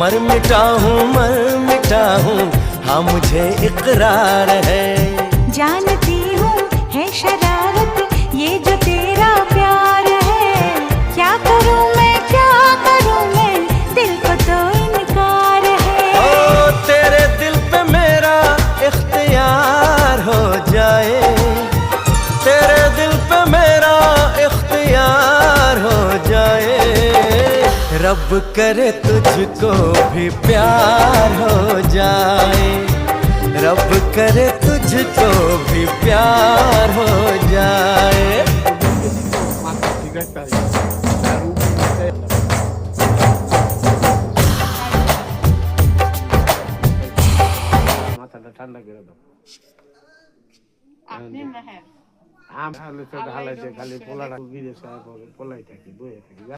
मर मिटा हूँ हाँ मुझे इकरार है। जानती हूँ है शरारत ये जो तेरा प्यार है। क्या करूँ मैं दिल को तो इनकार है। ओ तेरे दिल पे मेरा इख्तियार हो जाए, तेरे दिल पे मेरा इख्तियार हो जाए। रब करे तुझको भी प्यार हो जाए, रब करे तुझको भी प्यार हो जाए। মাথাটা ঠান্ডা করে দাও। আপনি না হ্যাঁ আমি খালি পোলাটা বিদেশে পোলাই থাকি বয়ে থাকি।